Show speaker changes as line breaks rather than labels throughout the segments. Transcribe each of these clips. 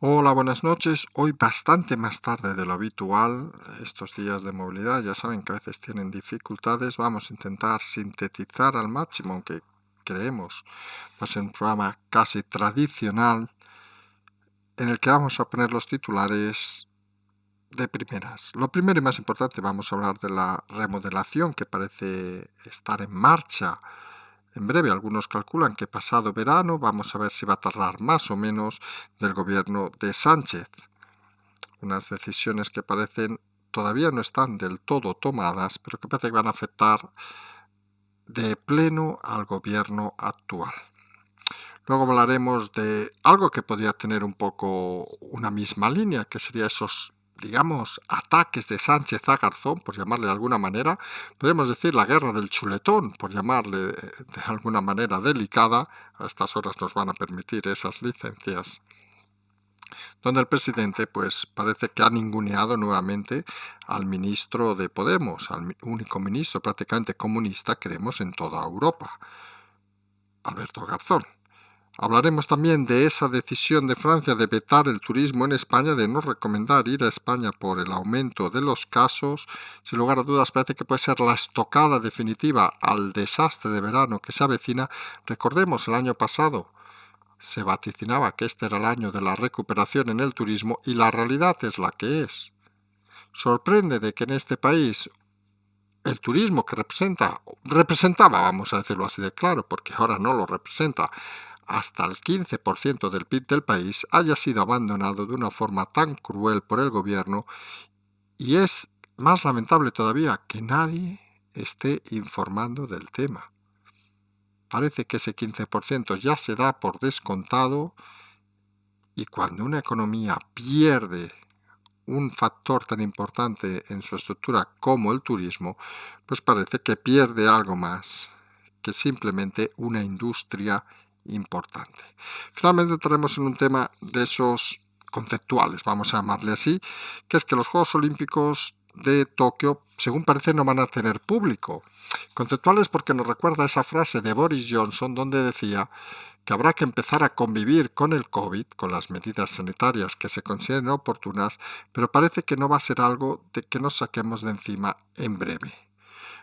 Hola, buenas noches. Hoy bastante más tarde de lo habitual. Estos días de movilidad ya saben que a veces tienen dificultades. Vamos a intentar sintetizar al máximo, aunque creemos va a ser un programa casi tradicional en el que vamos a poner los titulares de primeras. Lo primero y más importante, vamos a hablar de la remodelación que parece estar en marcha. En breve, algunos calculan que pasado verano, vamos a ver si va a tardar más o menos, del gobierno de Sánchez. Unas decisiones que parecen todavía no están del todo tomadas, pero que parece que van a afectar de pleno al gobierno actual. Luego hablaremos de algo que podría tener un poco una misma línea, que sería esos, digamos, ataques de Sánchez a Garzón, por llamarle de alguna manera. Podemos decir la guerra del chuletón, por llamarle de alguna manera delicada. A estas horas nos van a permitir esas licencias, donde el presidente pues parece que ha ninguneado nuevamente al ministro de Podemos, al único ministro prácticamente comunista, creemos, en toda Europa, Alberto Garzón. Hablaremos también de esa decisión de Francia de vetar el turismo en España, de no recomendar ir a España por el aumento de los casos. Sin lugar a dudas, parece que puede ser la estocada definitiva al desastre de verano que se avecina. Recordemos, el año pasado se vaticinaba que este era el año de la recuperación en el turismo y la realidad es la que es. Sorprende de que en este país el turismo que representaba, vamos a decirlo así de claro, porque ahora no lo representa, hasta el 15% del PIB del país, haya sido abandonado de una forma tan cruel por el gobierno, y es más lamentable todavía que nadie esté informando del tema. Parece que ese 15% ya se da por descontado, y cuando una economía pierde un factor tan importante en su estructura como el turismo, pues parece que pierde algo más que simplemente una industria importante. Finalmente entraremos en un tema de esos conceptuales, vamos a llamarle así, que es que los Juegos Olímpicos de Tokio, según parece, no van a tener público. Conceptuales porque nos recuerda esa frase de Boris Johnson donde decía que habrá que empezar a convivir con el COVID, con las medidas sanitarias que se consideren oportunas, pero parece que no va a ser algo de que nos saquemos de encima en breve.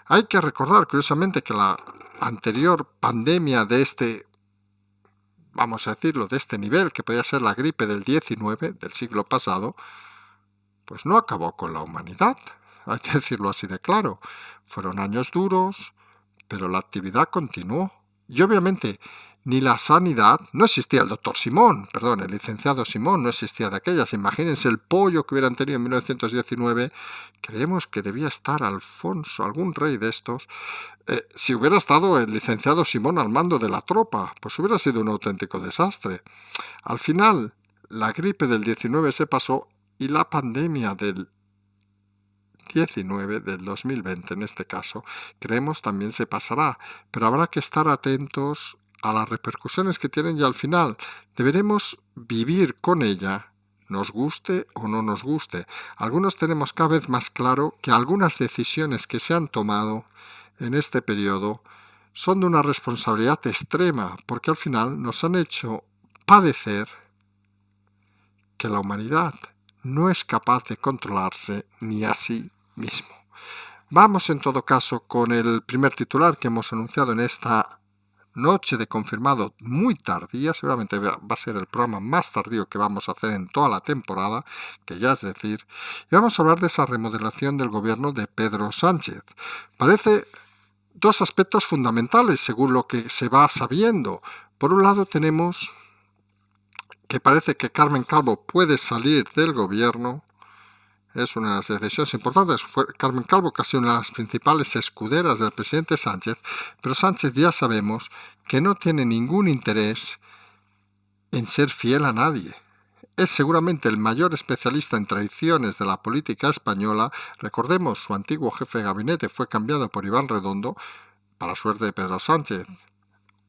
Hay que recordar, curiosamente, que la anterior pandemia de este, vamos a decirlo, de este nivel, que podía ser la gripe del 19 del siglo pasado, pues no acabó con la humanidad. Hay que decirlo así de claro. Fueron años duros, pero la actividad continuó. Y obviamente ni la sanidad, no existía el doctor Simón, perdón, el licenciado Simón no existía de aquellas. Imagínense el pollo que hubieran tenido en 1919. Creemos que debía estar Alfonso, algún rey de estos. Si hubiera estado el licenciado Simón al mando de la tropa, pues hubiera sido un auténtico desastre. Al final, la gripe del 19 se pasó y la pandemia del 19 del 2020 en este caso, creemos también se pasará, pero habrá que estar atentos a las repercusiones que tienen y al final deberemos vivir con ella, nos guste o no nos guste. Algunos tenemos cada vez más claro que algunas decisiones que se han tomado en este periodo son de una responsabilidad extrema, porque al final nos han hecho padecer que la humanidad no es capaz de controlarse ni a sí mismo. Vamos en todo caso con el primer titular que hemos anunciado en esta noche de confirmado muy tardía, seguramente va a ser el programa más tardío que vamos a hacer en toda la temporada, que ya es decir, y vamos a hablar de esa remodelación del gobierno de Pedro Sánchez. Parece dos aspectos fundamentales según lo que se va sabiendo. Por un lado tenemos que parece que Carmen Calvo puede salir del gobierno. Es una de las decisiones importantes. Fue Carmen Calvo, casi una de las principales escuderas del presidente Sánchez, pero Sánchez ya sabemos que no tiene ningún interés en ser fiel a nadie. Es seguramente el mayor especialista en traiciones de la política española. Recordemos, su antiguo jefe de gabinete fue cambiado por Iván Redondo, para suerte de Pedro Sánchez.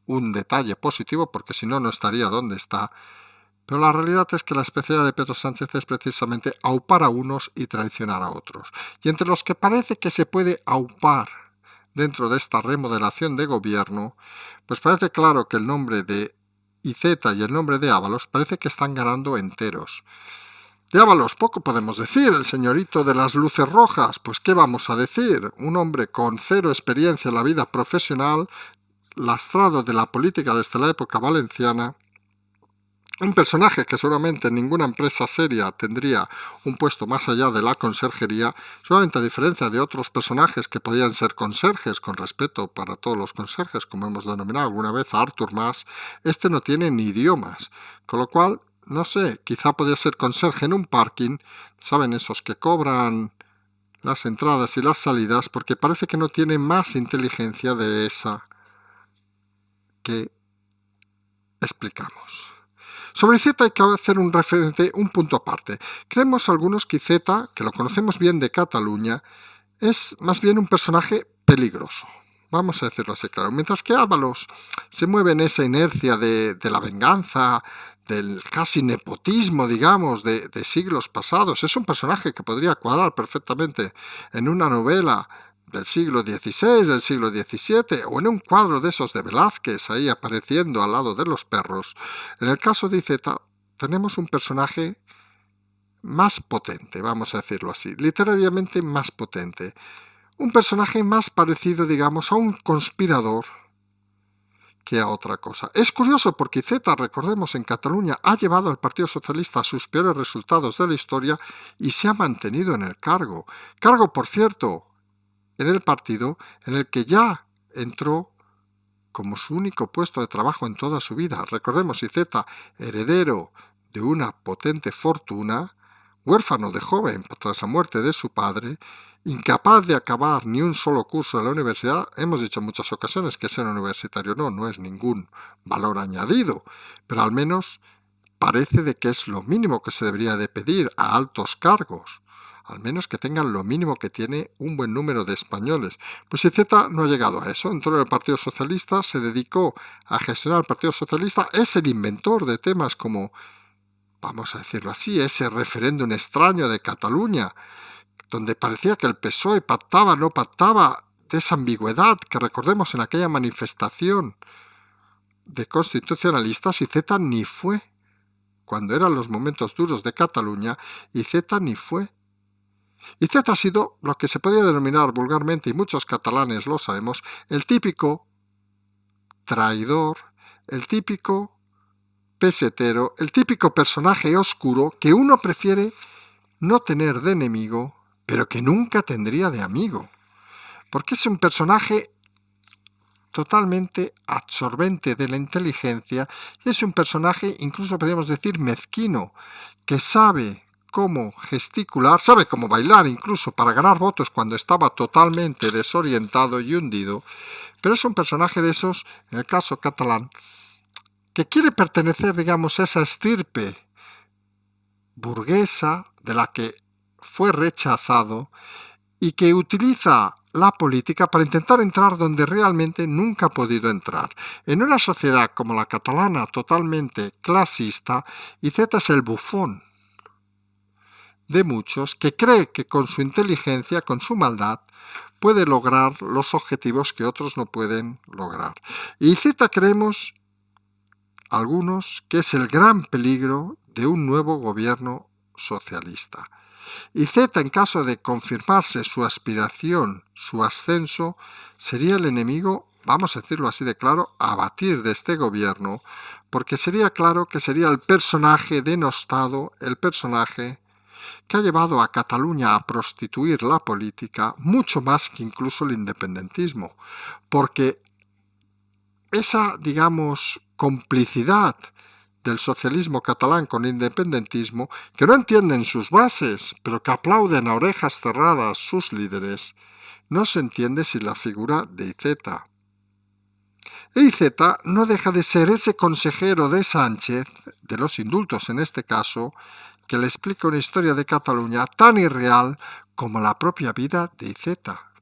Un detalle positivo, porque si no, no estaría donde está. Pero la realidad es que la especialidad de Pedro Sánchez es precisamente aupar a unos y traicionar a otros. Y entre los que parece que se puede aupar dentro de esta remodelación de gobierno, pues parece claro que el nombre de Iceta y el nombre de Ábalos parece que están ganando enteros. De Ábalos poco podemos decir, el señorito de las luces rojas, pues ¿qué vamos a decir? Un hombre con cero experiencia en la vida profesional, lastrado de la política desde la época valenciana, un personaje que seguramente en ninguna empresa seria tendría un puesto más allá de la conserjería, solamente a diferencia de otros personajes que podían ser conserjes, con respeto para todos los conserjes, como hemos denominado alguna vez a Arthur Mas, este no tiene ni idiomas, con lo cual, no sé, quizá podría ser conserje en un parking, ¿saben? Esos que cobran las entradas y las salidas, porque parece que no tiene más inteligencia de esa que explicamos. Sobre Iceta hay que hacer un punto aparte. Creemos algunos que Iceta, que lo conocemos bien de Cataluña, es más bien un personaje peligroso. Vamos a decirlo así, claro. Mientras que Ábalos se mueve en esa inercia de la venganza, del casi nepotismo, digamos, de siglos pasados. Es un personaje que podría cuadrar perfectamente en una novela del siglo XVI, del siglo XVII, o en un cuadro de esos de Velázquez, ahí apareciendo al lado de los perros. En el caso de Iceta, tenemos un personaje más potente, vamos a decirlo así, literariamente más potente. Un personaje más parecido, digamos, a un conspirador que a otra cosa. Es curioso porque Iceta, recordemos, en Cataluña ha llevado al Partido Socialista a sus peores resultados de la historia y se ha mantenido en el cargo. Cargo, por cierto, en el partido en el que ya entró como su único puesto de trabajo en toda su vida. Recordemos, Iceta, heredero de una potente fortuna, huérfano de joven tras la muerte de su padre, incapaz de acabar ni un solo curso en la universidad. Hemos dicho en muchas ocasiones que ser universitario no es ningún valor añadido, pero al menos parece de que es lo mínimo que se debería de pedir a altos cargos, al menos que tengan lo mínimo que tiene un buen número de españoles. Pues Iceta no ha llegado a eso, entró en el Partido Socialista, se dedicó a gestionar el Partido Socialista, es el inventor de temas como, vamos a decirlo así, ese referéndum extraño de Cataluña, donde parecía que el PSOE pactaba, no pactaba, de esa ambigüedad que recordemos en aquella manifestación de constitucionalistas. Iceta ni fue. Cuando eran los momentos duros de Cataluña, Iceta ni fue. Iceta ha sido lo que se podría denominar vulgarmente, y muchos catalanes lo sabemos, el típico traidor, el típico pesetero, el típico personaje oscuro que uno prefiere no tener de enemigo, pero que nunca tendría de amigo. Porque es un personaje totalmente absorbente de la inteligencia y es un personaje, incluso podríamos decir, mezquino, que sabe cómo gesticular, sabe cómo bailar incluso para ganar votos cuando estaba totalmente desorientado y hundido, pero es un personaje de esos, en el caso catalán, que quiere pertenecer, digamos, a esa estirpe burguesa de la que fue rechazado y que utiliza la política para intentar entrar donde realmente nunca ha podido entrar. En una sociedad como la catalana, totalmente clasista, Iceta es el bufón de muchos que cree que con su inteligencia, con su maldad, puede lograr los objetivos que otros no pueden lograr. Y Iceta creemos, algunos, que es el gran peligro de un nuevo gobierno socialista. Iceta, en caso de confirmarse su aspiración, su ascenso, sería el enemigo, vamos a decirlo así de claro, a batir de este gobierno, porque sería claro que sería el personaje denostado, el personaje que ha llevado a Cataluña a prostituir la política mucho más que incluso el independentismo, porque esa, digamos, complicidad del socialismo catalán con independentismo, que no entienden sus bases, pero que aplauden a orejas cerradas sus líderes, no se entiende sin la figura de Iceta. E Iceta no deja de ser ese consejero de Sánchez, de los indultos en este caso, que le explica una historia de Cataluña tan irreal como la propia vida de Iceta.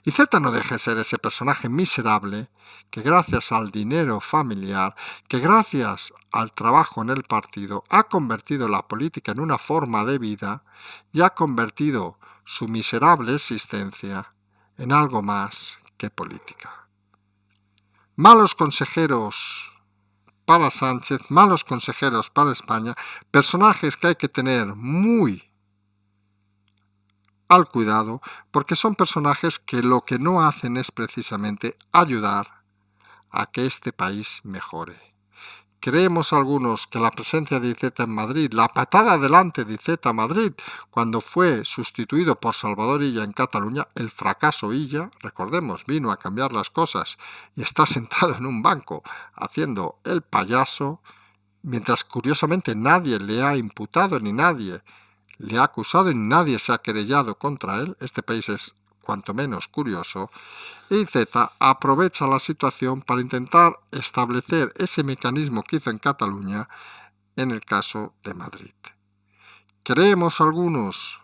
Iceta no deja de ser ese personaje miserable que gracias al dinero familiar, que gracias al trabajo en el partido, ha convertido la política en una forma de vida y ha convertido su miserable existencia en algo más que política. Malos consejeros para Sánchez, malos consejeros para España, personajes que hay que tener muy al cuidado, porque son personajes que lo que no hacen es precisamente ayudar a que este país mejore. Creemos algunos que la presencia de Iceta en Madrid, la patada adelante de Iceta a Madrid, cuando fue sustituido por Salvador Illa en Cataluña, el fracaso Illa, recordemos, vino a cambiar las cosas y está sentado en un banco haciendo el payaso, mientras curiosamente nadie le ha imputado ni nadie le ha acusado y nadie se ha querellado contra él. Este país es cuanto menos curioso. Y Z aprovecha la situación para intentar establecer ese mecanismo que hizo en Cataluña en el caso de Madrid. Creemos algunos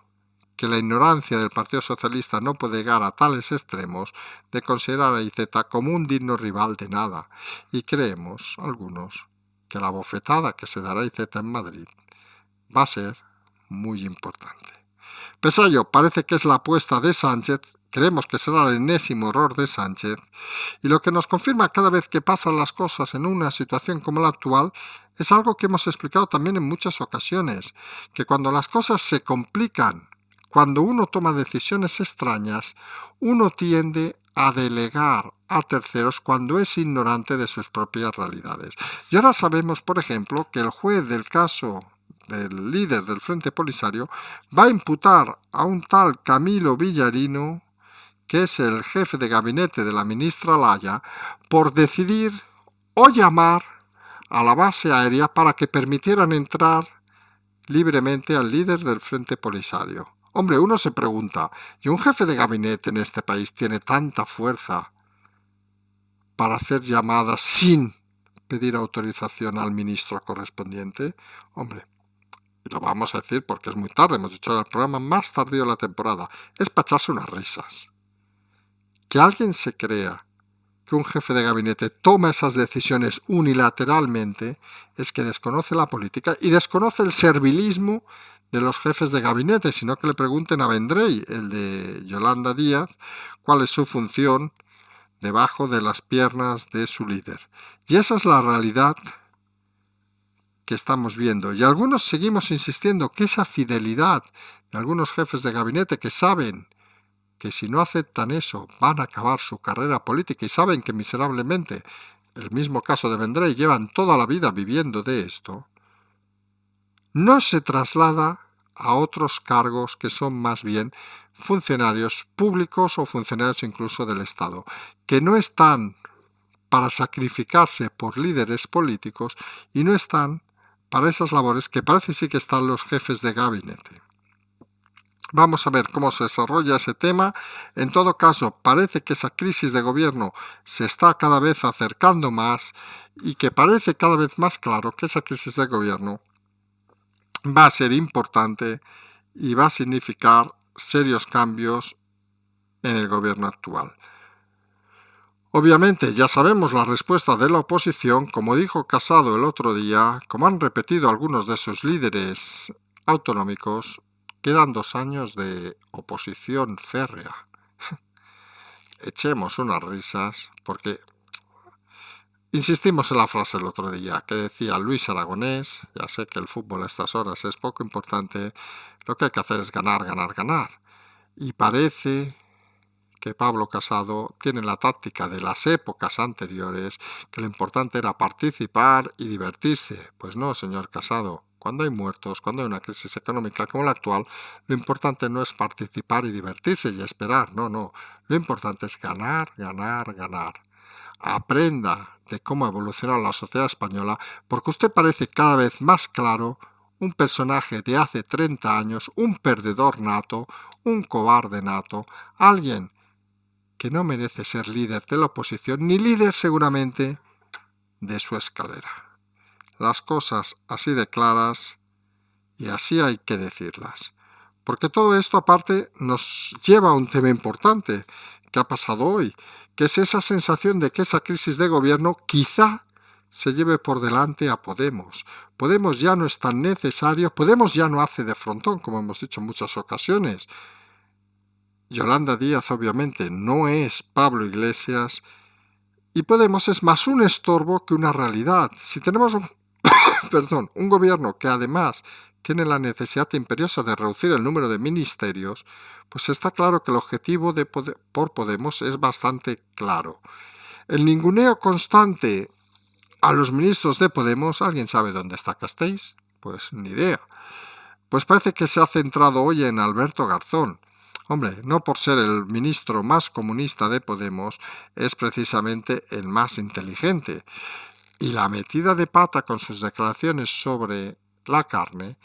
que la ignorancia del Partido Socialista no puede llegar a tales extremos de considerar a IZ como un digno rival de nada, y creemos algunos que la bofetada que se dará a IZ en Madrid va a ser muy importante. Pese a ello, parece que es la apuesta de Sánchez, creemos que será el enésimo error de Sánchez, y lo que nos confirma cada vez que pasan las cosas en una situación como la actual es algo que hemos explicado también en muchas ocasiones, que cuando las cosas se complican, cuando uno toma decisiones extrañas, uno tiende a delegar a terceros cuando es ignorante de sus propias realidades. Y ahora sabemos, por ejemplo, que el juez del caso del líder del Frente Polisario va a imputar a un tal Camilo Villarino, que es el jefe de gabinete de la ministra Laya, por decidir o llamar a la base aérea para que permitieran entrar libremente al líder del Frente Polisario. Hombre, uno se pregunta, ¿y un jefe de gabinete en este país tiene tanta fuerza para hacer llamadas sin pedir autorización al ministro correspondiente? Hombre, y lo vamos a decir porque es muy tarde, hemos hecho el programa más tardío de la temporada, es para echarse unas risas. Que alguien se crea que un jefe de gabinete toma esas decisiones unilateralmente es que desconoce la política y desconoce el servilismo de los jefes de gabinete, sino que le pregunten a Vendrell, el de Yolanda Díaz, cuál es su función debajo de las piernas de su líder. Y esa es la realidad que estamos viendo. Y algunos seguimos insistiendo que esa fidelidad de algunos jefes de gabinete que saben que si no aceptan eso van a acabar su carrera política y saben que miserablemente, el mismo caso de Vendrell, llevan toda la vida viviendo de esto, no se traslada a otros cargos que son más bien funcionarios públicos o funcionarios incluso del Estado, que no están para sacrificarse por líderes políticos y no están para esas labores que parece sí que están los jefes de gabinete. Vamos a ver cómo se desarrolla ese tema. En todo caso, parece que esa crisis de gobierno se está cada vez acercando más y que parece cada vez más claro que esa crisis de gobierno va a ser importante y va a significar serios cambios en el gobierno actual. Obviamente ya sabemos la respuesta de la oposición, como dijo Casado el otro día, como han repetido algunos de sus líderes autonómicos, quedan 2 años de oposición férrea. Echemos unas risas, porque insistimos en la frase el otro día que decía Luis Aragonés, ya sé que el fútbol a estas horas es poco importante, lo que hay que hacer es ganar, ganar, ganar. Y parece que Pablo Casado tiene la táctica de las épocas anteriores, que lo importante era participar y divertirse. Pues no, señor Casado, cuando hay muertos, cuando hay una crisis económica como la actual, lo importante no es participar y divertirse y esperar, no. Lo importante es ganar, ganar, ganar. Aprenda de cómo evoluciona la sociedad española, porque usted parece cada vez más claro un personaje de hace 30 años, un perdedor nato, un cobarde nato, alguien que no merece ser líder de la oposición, ni líder seguramente de su escalera. Las cosas así de claras y así hay que decirlas. Porque todo esto aparte nos lleva a un tema importante que ha pasado hoy, que es esa sensación de que esa crisis de gobierno quizá se lleve por delante a Podemos. Podemos ya no es tan necesario, Podemos ya no hace de frontón, como hemos dicho en muchas ocasiones. Yolanda Díaz obviamente no es Pablo Iglesias Y Podemos es más un estorbo que una realidad. Si tenemos un gobierno que además tiene la necesidad imperiosa de reducir el número de ministerios, pues está claro que el objetivo por Podemos es bastante claro. El ninguneo constante a los ministros de Podemos, ¿alguien sabe dónde está Castells? Pues ni idea. Pues parece que se ha centrado hoy en Alberto Garzón. Hombre, no por ser el ministro más comunista de Podemos, es precisamente el más inteligente. Y la metida de pata con sus declaraciones sobre la carne,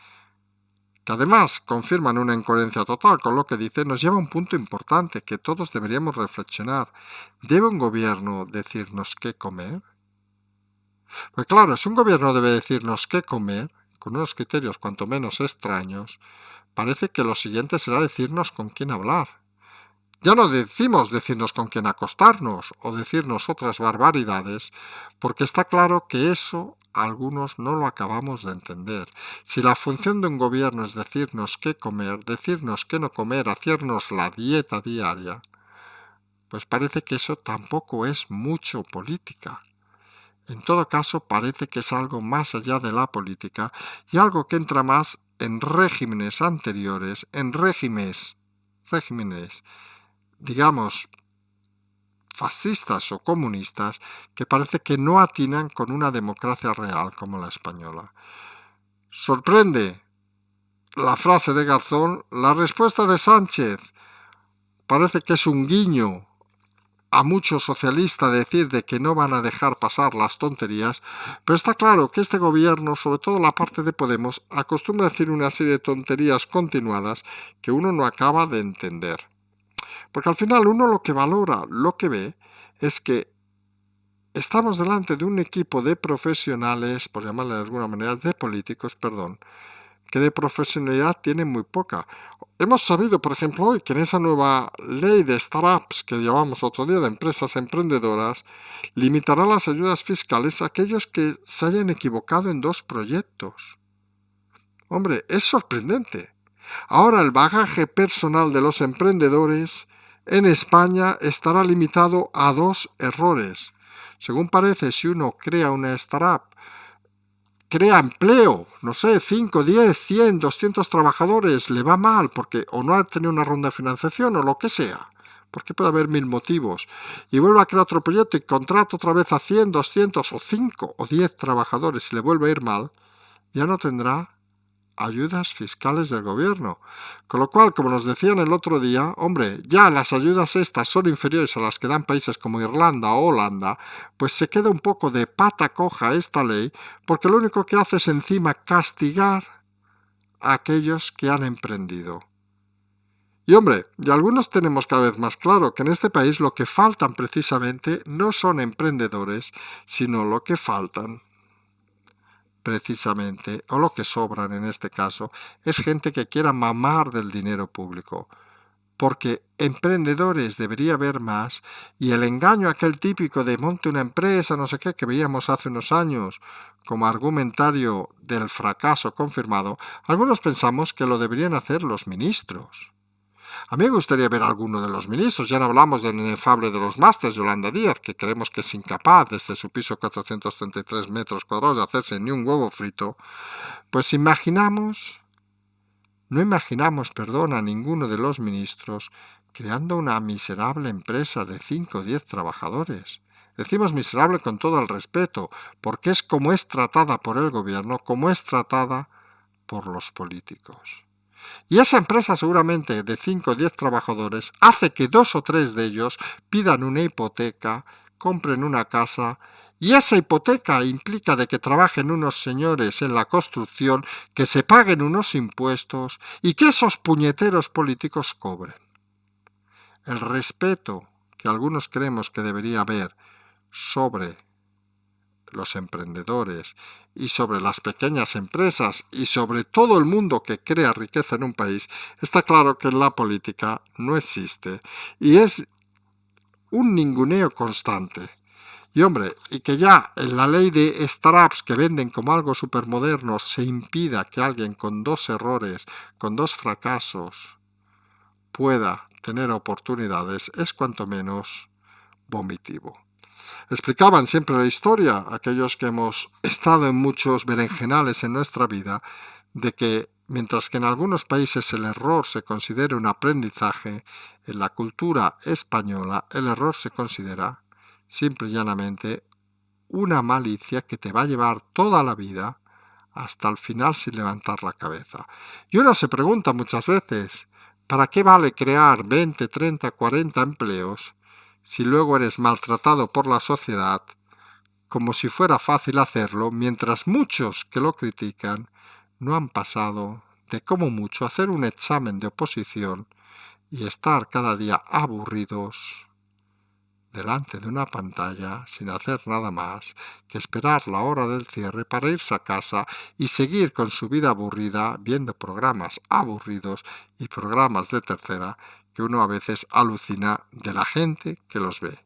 que además confirman una incoherencia total con lo que dice, nos lleva a un punto importante que todos deberíamos reflexionar. ¿Debe un gobierno decirnos qué comer? Pues claro, si un gobierno debe decirnos qué comer, con unos criterios cuanto menos extraños, parece que lo siguiente será decirnos con quién hablar. Ya no decirnos con quién acostarnos o decirnos otras barbaridades, porque está claro que eso algunos no lo acabamos de entender. Si la función de un gobierno es decirnos qué comer, decirnos qué no comer, hacernos la dieta diaria, pues parece que eso tampoco es mucho política. En todo caso, parece que es algo más allá de la política y algo que entra más en regímenes anteriores, en regímenes, digamos, fascistas o comunistas, que parece que no atinan con una democracia real como la española. Sorprende la frase de Garzón, la respuesta de Sánchez parece que es un guiño a muchos socialistas decir de que no van a dejar pasar las tonterías, pero está claro que este gobierno, sobre todo la parte de Podemos, acostumbra a decir una serie de tonterías continuadas que uno no acaba de entender. Porque al final uno lo que valora, lo que ve, es que estamos delante de un equipo de profesionales, por llamarle de alguna manera, de políticos, que de profesionalidad tienen muy poca. Hemos sabido, por ejemplo, hoy que en esa nueva ley de startups que llevamos otro día de empresas emprendedoras, limitará las ayudas fiscales a aquellos que se hayan equivocado en 2 proyectos. Hombre, es sorprendente. Ahora el bagaje personal de los emprendedores en España estará limitado a 2 errores. Según parece, si uno crea una startup, crea empleo, no sé, 5, 10, 100, 200 trabajadores, le va mal porque o no ha tenido una ronda de financiación o lo que sea, porque puede haber 1000 motivos, y vuelve a crear otro proyecto y contrata otra vez a 100, 200 o 5 o 10 trabajadores y le vuelve a ir mal, ya no tendrá ayudas fiscales del gobierno. Con lo cual, como nos decían el otro día, hombre, ya las ayudas estas son inferiores a las que dan países como Irlanda o Holanda, pues se queda un poco de pata coja esta ley, porque lo único que hace es encima castigar a aquellos que han emprendido. Y hombre, y algunos tenemos cada vez más claro que en este país lo que faltan precisamente no son emprendedores, sino lo que faltan precisamente, o lo que sobran en este caso, es gente que quiera mamar del dinero público. Porque emprendedores debería haber más, y el engaño aquel típico de monte una empresa, no sé qué, que veíamos hace unos años como argumentario del fracaso confirmado, algunos pensamos que lo deberían hacer los ministros. A mí me gustaría ver a alguno de los ministros, ya no hablamos del inefable de los másters, Yolanda Díaz, que creemos que es incapaz desde su piso 433 metros cuadrados de hacerse ni un huevo frito, pues no imaginamos, a ninguno de los ministros creando una miserable empresa de 5 o 10 trabajadores. Decimos miserable con todo el respeto, porque es como es tratada por el gobierno, como es tratada por los políticos. Y esa empresa seguramente de 5 o 10 trabajadores hace que 2 o 3 de ellos pidan una hipoteca, compren una casa, y esa hipoteca implica de que trabajen unos señores en la construcción, que se paguen unos impuestos y que esos puñeteros políticos cobren. El respeto que algunos creemos que debería haber sobre los emprendedores y sobre las pequeñas empresas y sobre todo el mundo que crea riqueza en un país, está claro que en la política no existe y es un ninguneo constante. Y hombre, y que ya en la ley de startups que venden como algo supermoderno se impida que alguien con 2 errores, con 2 fracasos, pueda tener oportunidades, es cuanto menos vomitivo. Explicaban siempre la historia, aquellos que hemos estado en muchos berenjenales en nuestra vida, de que mientras que en algunos países el error se considera un aprendizaje, en la cultura española el error se considera simple y llanamente una malicia que te va a llevar toda la vida hasta el final sin levantar la cabeza. Y uno se pregunta muchas veces, ¿para qué vale crear 20, 30, 40 empleos si luego eres maltratado por la sociedad como si fuera fácil hacerlo, mientras muchos que lo critican no han pasado de como mucho hacer un examen de oposición y estar cada día aburridos delante de una pantalla sin hacer nada más que esperar la hora del cierre para irse a casa y seguir con su vida aburrida viendo programas aburridos y programas de tercera que uno a veces alucina de la gente que los ve.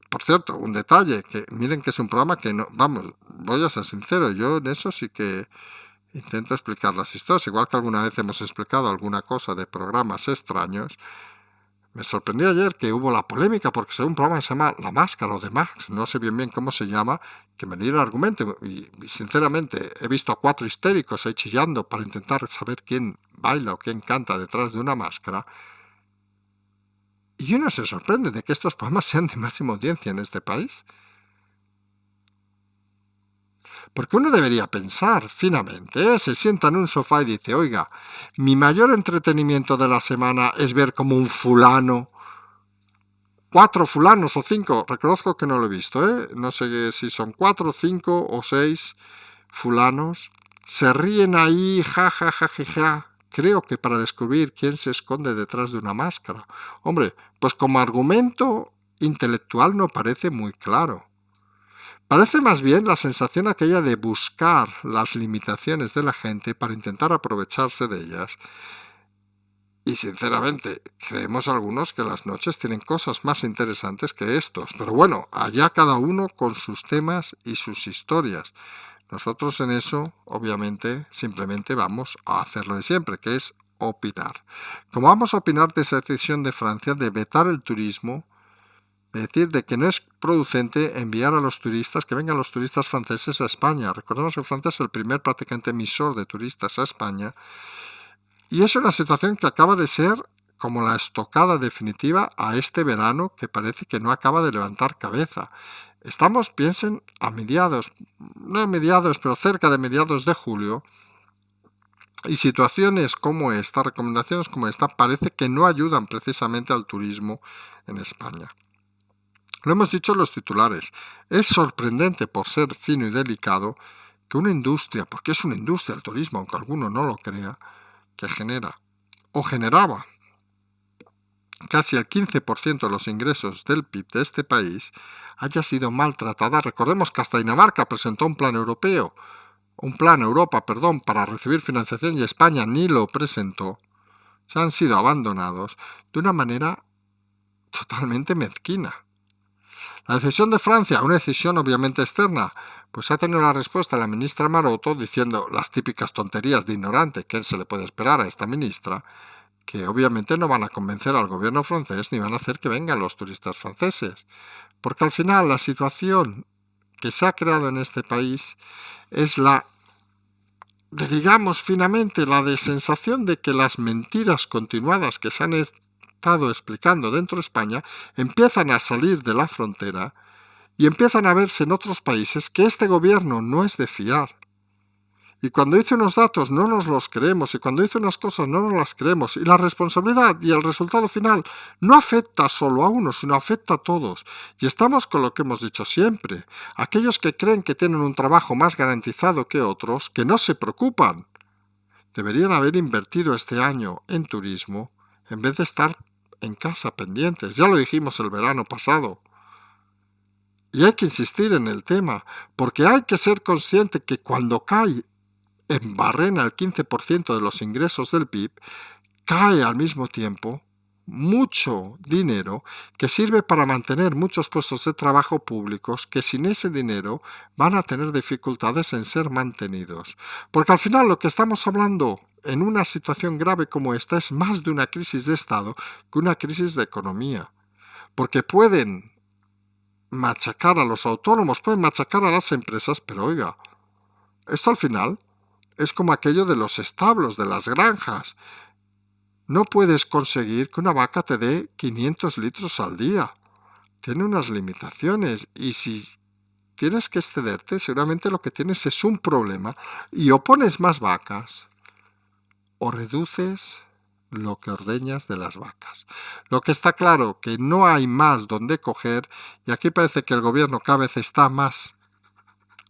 Por cierto, un detalle, que miren que es un programa que no, vamos, voy a ser sincero, yo en eso sí que intento explicar las historias, igual que alguna vez hemos explicado alguna cosa de programas extraños. Me sorprendió ayer que hubo la polémica porque es un programa que se llama La Máscara o The Mask, no sé bien cómo se llama, que me leí el argumento y sinceramente he visto a 4 histéricos ahí chillando para intentar saber quién baila o quién canta detrás de una máscara. Y uno se sorprende de que estos programas sean de máxima audiencia en este país. Porque uno debería pensar finamente, se sienta en un sofá y dice, oiga, mi mayor entretenimiento de la semana es ver como un fulano, 4 fulanos o 5, reconozco que no lo he visto, no sé si son 4, 5 o 6 fulanos, se ríen ahí, ja, ja, ja, ja, ja, creo que para descubrir quién se esconde detrás de una máscara. Hombre, pues como argumento intelectual no parece muy claro. Parece más bien la sensación aquella de buscar las limitaciones de la gente para intentar aprovecharse de ellas. Y sinceramente, creemos algunos que las noches tienen cosas más interesantes que estos. Pero bueno, allá cada uno con sus temas y sus historias. Nosotros en eso, obviamente, simplemente vamos a hacerlo de siempre, que es opinar. Como vamos a opinar de esa decisión de Francia de vetar el turismo, de decir de que no es producente enviar a los turistas, que vengan los turistas franceses a España. Recordemos que Francia es el primer prácticamente emisor de turistas a España. Y es una situación que acaba de ser como la estocada definitiva a este verano que parece que no acaba de levantar cabeza. Estamos, piensen, a mediados, no a mediados, pero cerca de mediados de julio, y situaciones como esta, recomendaciones como esta, parece que no ayudan precisamente al turismo en España. Lo hemos dicho en los titulares. Es sorprendente, por ser fino y delicado, que una industria, porque es una industria el turismo, aunque alguno no lo crea, que genera o generaba casi el 15% de los ingresos del PIB de este país, haya sido maltratada. Recordemos que hasta Dinamarca presentó un plan Europa, para recibir financiación y España ni lo presentó. Se han sido abandonados de una manera totalmente mezquina. La decisión de Francia, una decisión obviamente externa, pues ha tenido la respuesta de la ministra Maroto diciendo las típicas tonterías de ignorante que se le puede esperar a esta ministra, que obviamente no van a convencer al gobierno francés ni van a hacer que vengan los turistas franceses. Porque al final la situación que se ha creado en este país es digamos finamente, la de sensación de que las mentiras continuadas que se han estado explicando dentro de España empiezan a salir de la frontera y empiezan a verse en otros países que este gobierno no es de fiar. Y cuando dice unos datos no nos los creemos, y cuando dice unas cosas no nos las creemos, y la responsabilidad y el resultado final no afecta solo a uno, sino afecta a todos. Y estamos con lo que hemos dicho siempre, aquellos que creen que tienen un trabajo más garantizado que otros, que no se preocupan. Deberían haber invertido este año en turismo, en vez de estar en casa pendientes. Ya lo dijimos el verano pasado. Y hay que insistir en el tema, porque hay que ser consciente que cuando cae embarrena el 15% de los ingresos del PIB, cae al mismo tiempo mucho dinero que sirve para mantener muchos puestos de trabajo públicos que sin ese dinero van a tener dificultades en ser mantenidos. Porque al final lo que estamos hablando en una situación grave como esta es más de una crisis de Estado que una crisis de economía. Porque pueden machacar a los autónomos, pueden machacar a las empresas, pero oiga, esto al final es como aquello de los establos, de las granjas. No puedes conseguir que una vaca te dé 500 litros al día. Tiene unas limitaciones y si tienes que excederte, seguramente lo que tienes es un problema y o pones más vacas o reduces lo que ordeñas de las vacas. Lo que está claro que no hay más donde coger y aquí parece que el gobierno cada vez está más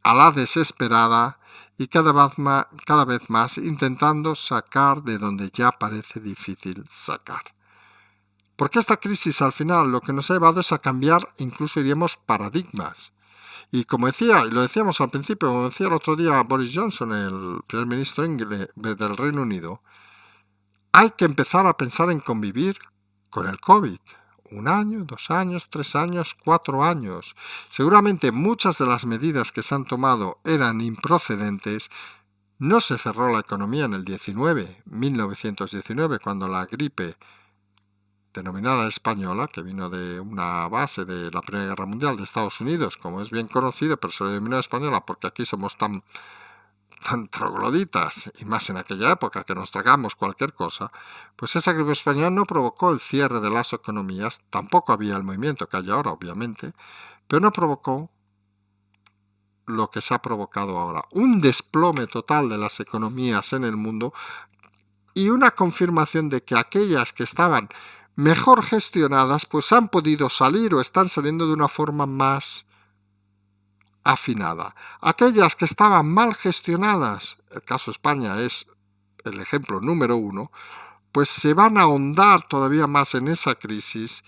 a la desesperada y cada vez más intentando sacar de donde ya parece difícil sacar. Porque esta crisis al final lo que nos ha llevado es a cambiar, incluso diríamos, paradigmas. Y como decía, y lo decíamos al principio, como decía el otro día Boris Johnson, el primer ministro del Reino Unido, hay que empezar a pensar en convivir con el COVID. 1 año, 2 años, 3 años, 4 años. Seguramente muchas de las medidas que se han tomado eran improcedentes. No se cerró la economía en el 1919, cuando la gripe denominada española, que vino de una base de la Primera Guerra Mundial de Estados Unidos, como es bien conocido, pero se le denominó española porque aquí somos tan trogloditas, y más en aquella época que nos tragamos cualquier cosa, pues esa gripe española no provocó el cierre de las economías, tampoco había el movimiento que hay ahora, obviamente, pero no provocó lo que se ha provocado ahora, un desplome total de las economías en el mundo y una confirmación de que aquellas que estaban mejor gestionadas pues han podido salir o están saliendo de una forma más afinada. Aquellas que estaban mal gestionadas, el caso España es el ejemplo número 1, pues se van a ahondar todavía más en esa crisis.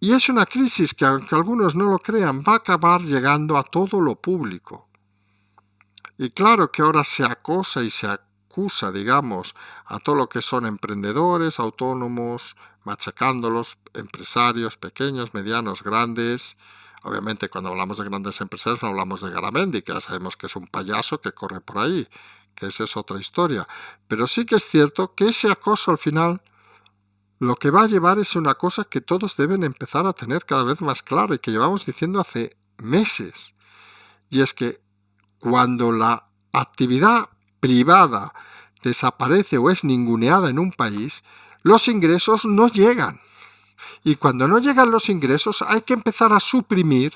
Y es una crisis que, aunque algunos no lo crean, va a acabar llegando a todo lo público. Y claro que ahora se acosa y se acusa, digamos, a todo lo que son emprendedores, autónomos, machacándolos, empresarios pequeños, medianos, grandes. Obviamente cuando hablamos de grandes empresarios no hablamos de Garamendi, que ya sabemos que es un payaso que corre por ahí, que esa es otra historia. Pero sí que es cierto que ese acoso al final lo que va a llevar es una cosa que todos deben empezar a tener cada vez más clara y que llevamos diciendo hace meses. Y es que cuando la actividad privada desaparece o es ninguneada en un país, los ingresos no llegan. Y cuando no llegan los ingresos hay que empezar a suprimir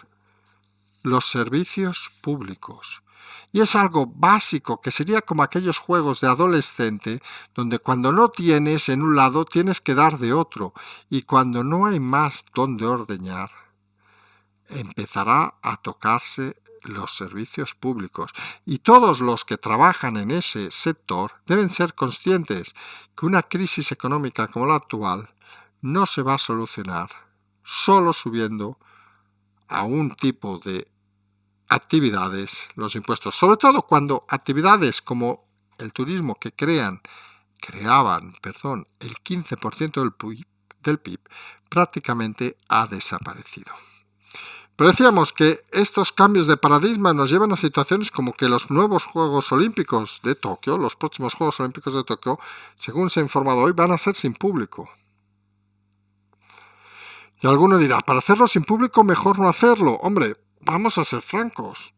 los servicios públicos. Y es algo básico, que sería como aquellos juegos de adolescente, donde cuando no tienes en un lado tienes que dar de otro, y cuando no hay más donde ordeñar, empezará a tocarse los servicios públicos. Y todos los que trabajan en ese sector deben ser conscientes que una crisis económica como la actual no se va a solucionar solo subiendo a un tipo de actividades los impuestos, sobre todo cuando actividades como el turismo que creaban, el 15% del PIB, prácticamente ha desaparecido. Pero decíamos que estos cambios de paradigma nos llevan a situaciones como que los nuevos Juegos Olímpicos de Tokio, los próximos Juegos Olímpicos de Tokio, según se ha informado hoy, van a ser sin público. Y alguno dirá, para hacerlo sin público mejor no hacerlo. Hombre, vamos a ser francos.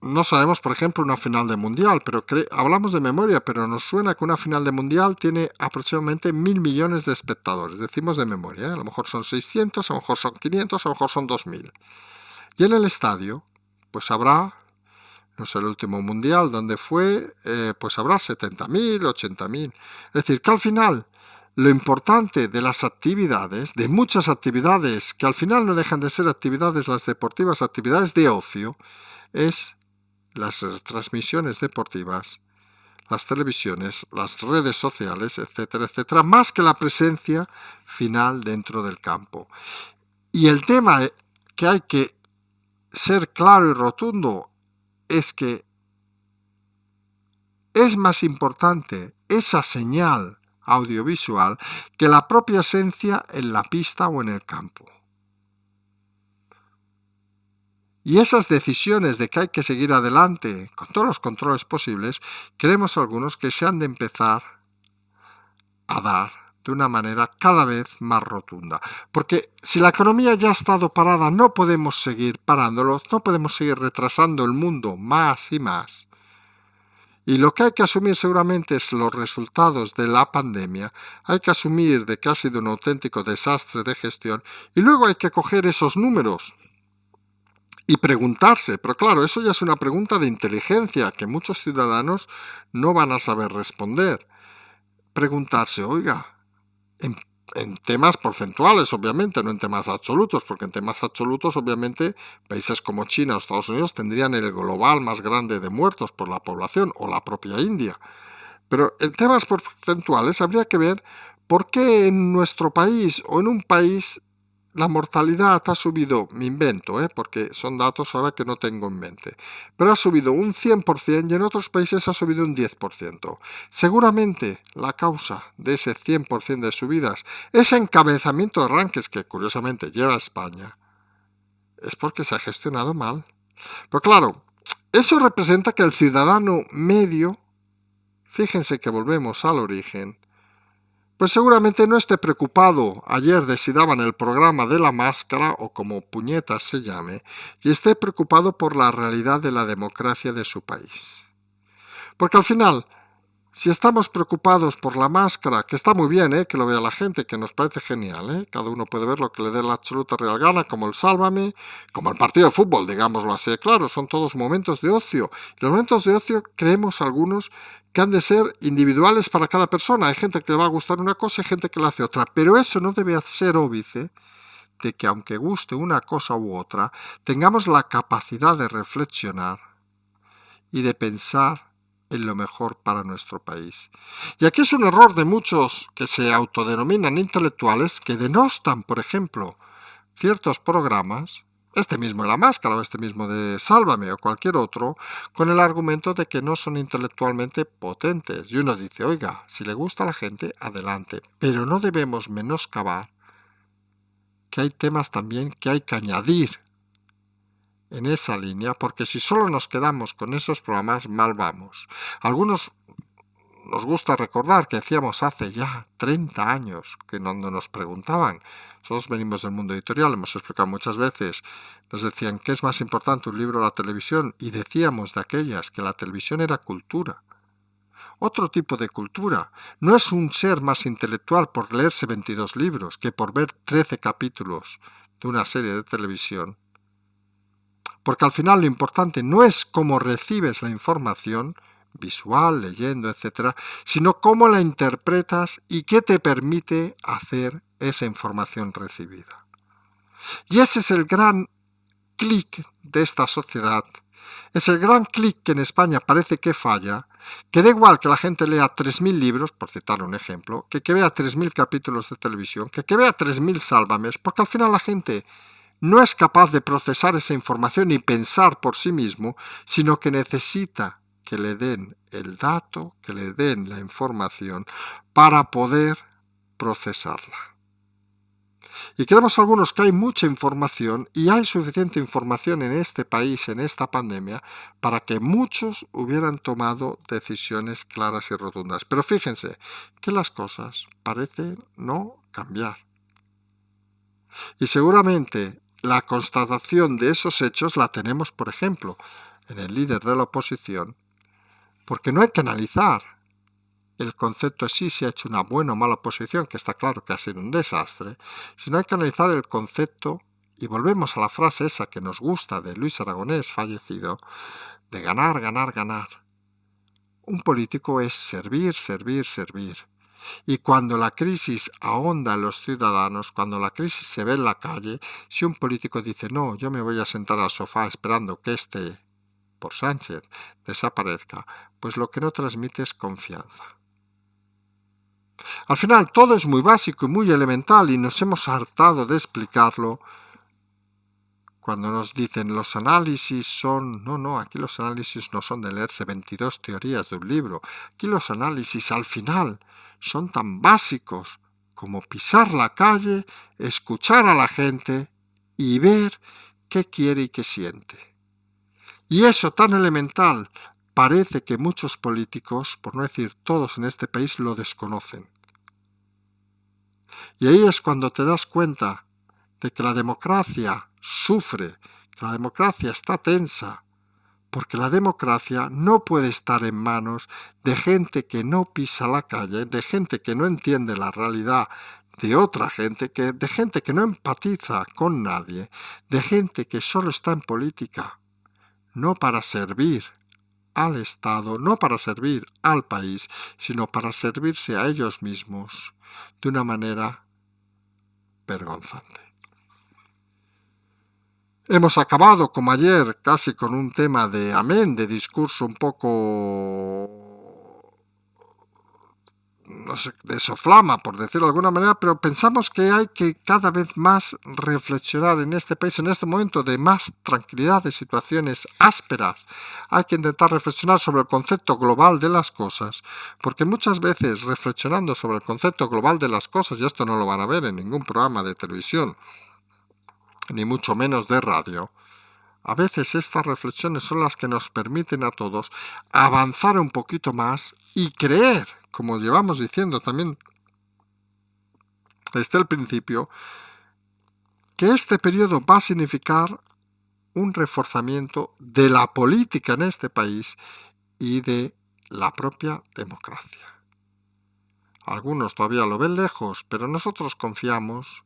No sabemos, por ejemplo, una final de mundial, pero hablamos de memoria, pero nos suena que una final de mundial tiene aproximadamente 1.000 millones de espectadores. Decimos de memoria, ¿eh? A lo mejor son 600, a lo mejor son 500, a lo mejor son 2.000. Y en el estadio, pues habrá, no sé, el último mundial donde fue, pues habrá 70.000, 80.000. Es decir, que al final lo importante de las actividades, de muchas actividades, que al final no dejan de ser actividades, las deportivas, actividades de ocio, es las transmisiones deportivas, las televisiones, las redes sociales, etcétera, etcétera, más que la presencia final dentro del campo. Y el tema que hay que ser claro y rotundo es que es más importante esa señal audiovisual que la propia esencia en la pista o en el campo. Y esas decisiones de que hay que seguir adelante con todos los controles posibles, creemos algunos que se han de empezar a dar de una manera cada vez más rotunda. Porque si la economía ya ha estado parada, no podemos seguir parándolo, no podemos seguir retrasando el mundo más y más. Y lo que hay que asumir seguramente es los resultados de la pandemia, hay que asumir de que ha sido un auténtico desastre de gestión y luego hay que coger esos números y preguntarse, pero claro, eso ya es una pregunta de inteligencia que muchos ciudadanos no van a saber responder. Preguntarse, oiga, en, en temas porcentuales, obviamente, no en temas absolutos, porque en temas absolutos, obviamente, países como China o Estados Unidos tendrían el global más grande de muertos por la población, o la propia India. Pero en temas porcentuales habría que ver por qué en nuestro país o en un país la mortalidad ha subido, me invento, porque son datos ahora que no tengo en mente, pero ha subido un 100% y en otros países ha subido un 10%. Seguramente la causa de ese 100% de subidas, ese encabezamiento de rankings que curiosamente lleva España, es porque se ha gestionado mal. Pero claro, eso representa que el ciudadano medio, fíjense que volvemos al origen, pues seguramente no esté preocupado ayer de si daban el programa de la máscara o como puñetas se llame, y esté preocupado por la realidad de la democracia de su país. Porque al final, si estamos preocupados por la máscara, que está muy bien, que lo vea la gente, que nos parece genial, cada uno puede ver lo que le dé la absoluta real gana, como el Sálvame, como el partido de fútbol, digámoslo así, claro, son todos momentos de ocio. Y los momentos de ocio creemos algunos que han de ser individuales para cada persona. Hay gente que le va a gustar una cosa y gente que le hace otra, pero eso no debe ser óbice de que aunque guste una cosa u otra, tengamos la capacidad de reflexionar y de pensar en lo mejor para nuestro país. Y aquí es un error de muchos que se autodenominan intelectuales que denostan, por ejemplo, ciertos programas, este mismo de La Máscara o este mismo de Sálvame o cualquier otro, con el argumento de que no son intelectualmente potentes. Y uno dice, oiga, si le gusta a la gente, adelante, pero no debemos menoscabar que hay temas también que hay que añadir en esa línea, porque si solo nos quedamos con esos programas, mal vamos. Algunos nos gusta recordar que hacíamos hace ya 30 años, que cuando nos preguntaban, nosotros venimos del mundo editorial, hemos explicado muchas veces, nos decían, ¿qué es más importante, un libro o la televisión? Y decíamos de aquellas que la televisión era cultura. Otro tipo de cultura. No es un ser más intelectual por leerse 22 libros que por ver 13 capítulos de una serie de televisión. Porque al final lo importante no es cómo recibes la información, visual, leyendo, etc., sino cómo la interpretas y qué te permite hacer esa información recibida. Y ese es el gran clic de esta sociedad, es el gran clic que en España parece que falla, que da igual que la gente lea 3.000 libros, por citar un ejemplo, que vea 3.000 capítulos de televisión, que vea 3.000 sálvames, porque al final la gente no es capaz de procesar esa información y pensar por sí mismo, sino que necesita que le den el dato, que le den la información para poder procesarla. Y creemos algunos que hay mucha información y hay suficiente información en este país, en esta pandemia, para que muchos hubieran tomado decisiones claras y rotundas. Pero fíjense que las cosas parecen no cambiar. Y seguramente la constatación de esos hechos la tenemos, por ejemplo, en el líder de la oposición, porque no hay que analizar el concepto de si ha hecho una buena o mala oposición, que está claro que ha sido un desastre, sino hay que analizar el concepto, y volvemos a la frase esa que nos gusta de Luis Aragonés, fallecido, de ganar, ganar, ganar. Un político es servir, servir, servir. Y cuando la crisis ahonda en los ciudadanos, cuando la crisis se ve en la calle, si un político dice, no, yo me voy a sentar al sofá esperando que este, por Sánchez, desaparezca, pues lo que no transmite es confianza. Al final todo es muy básico y muy elemental y nos hemos hartado de explicarlo cuando nos dicen los análisis son... No, aquí los análisis no son de leerse 22 teorías de un libro. Aquí los análisis al final son tan básicos como pisar la calle, escuchar a la gente y ver qué quiere y qué siente. Y eso tan elemental parece que muchos políticos, por no decir todos en este país, lo desconocen. Y ahí es cuando te das cuenta de que la democracia sufre, que la democracia está tensa, porque la democracia no puede estar en manos de gente que no pisa la calle, de gente que no entiende la realidad de otra gente, de gente que no empatiza con nadie, de gente que solo está en política, no para servir al Estado, no para servir al país, sino para servirse a ellos mismos de una manera vergonzante. Hemos acabado, como ayer, casi con un tema de amén, de discurso un poco, no sé, de soflama, por decirlo de alguna manera, pero pensamos que hay que cada vez más reflexionar en este país, en este momento de más tranquilidad, de situaciones ásperas. Hay que intentar reflexionar sobre el concepto global de las cosas, porque muchas veces reflexionando sobre el concepto global de las cosas, y esto no lo van a ver en ningún programa de televisión, ni mucho menos de radio, a veces estas reflexiones son las que nos permiten a todos avanzar un poquito más y creer, como llevamos diciendo también desde el principio, que este periodo va a significar un reforzamiento de la política en este país y de la propia democracia. Algunos todavía lo ven lejos, pero nosotros confiamos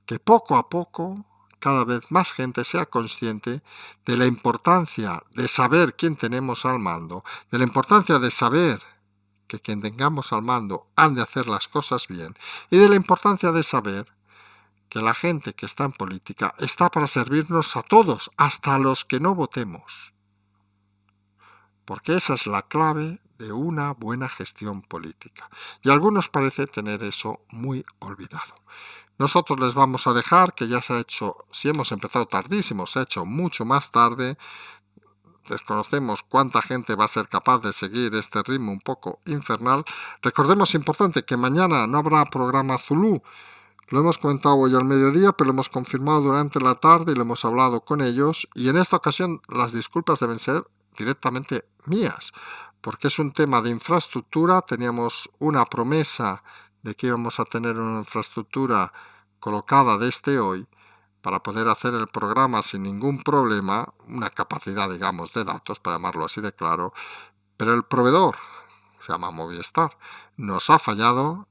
que poco a poco cada vez más gente sea consciente de la importancia de saber quién tenemos al mando, de la importancia de saber que quien tengamos al mando han de hacer las cosas bien y de la importancia de saber que la gente que está en política está para servirnos a todos, hasta a los que no votemos. Porque esa es la clave de una buena gestión política. Y a algunos parece tener eso muy olvidado. Nosotros les vamos a dejar, que ya se ha hecho, si hemos empezado tardísimo, se ha hecho mucho más tarde. Desconocemos cuánta gente va a ser capaz de seguir este ritmo un poco infernal. Recordemos, importante, que mañana no habrá programa Zulú. Lo hemos comentado hoy al mediodía, pero lo hemos confirmado durante la tarde y lo hemos hablado con ellos. Y en esta ocasión las disculpas deben ser directamente mías, porque es un tema de infraestructura. Teníamos una promesa de que íbamos a tener una infraestructura colocada desde hoy para poder hacer el programa sin ningún problema, una capacidad, digamos, de datos, para llamarlo así de claro, pero el proveedor, se llama Movistar, nos ha fallado,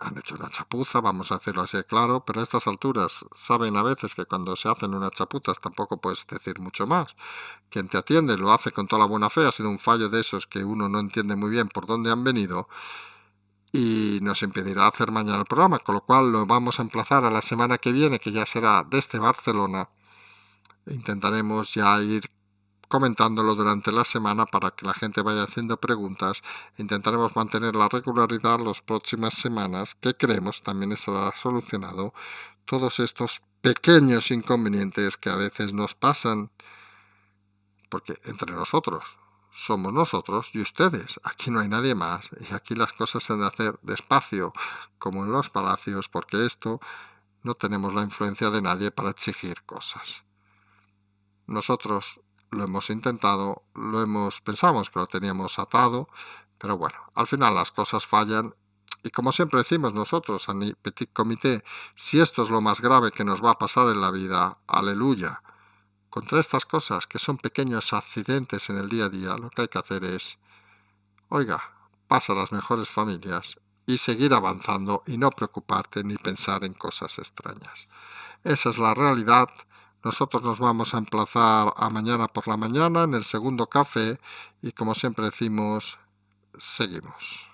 han hecho una chapuza, vamos a decirlo así de claro, pero a estas alturas saben a veces que cuando se hacen unas chapuzas tampoco puedes decir mucho más. Quien te atiende lo hace con toda la buena fe, ha sido un fallo de esos que uno no entiende muy bien por dónde han venido, y nos impedirá hacer mañana el programa, con lo cual lo vamos a emplazar a la semana que viene, que ya será desde Barcelona. Intentaremos ya ir comentándolo durante la semana para que la gente vaya haciendo preguntas. Intentaremos mantener la regularidad las próximas semanas, que creemos también estará solucionado todos estos pequeños inconvenientes que a veces nos pasan, porque entre nosotros somos nosotros y ustedes, aquí no hay nadie más, y aquí las cosas se han de hacer despacio, como en los palacios, porque esto no tenemos la influencia de nadie para exigir cosas. Nosotros lo hemos intentado, pensamos que lo teníamos atado, pero bueno, al final las cosas fallan. Y como siempre decimos nosotros, a mi petit comité, si esto es lo más grave que nos va a pasar en la vida, aleluya. Contra estas cosas, que son pequeños accidentes en el día a día, lo que hay que hacer es, oiga, pasa a las mejores familias y seguir avanzando y no preocuparte ni pensar en cosas extrañas. Esa es la realidad. Nosotros nos vamos a emplazar a mañana por la mañana en el segundo café y, como siempre decimos, seguimos.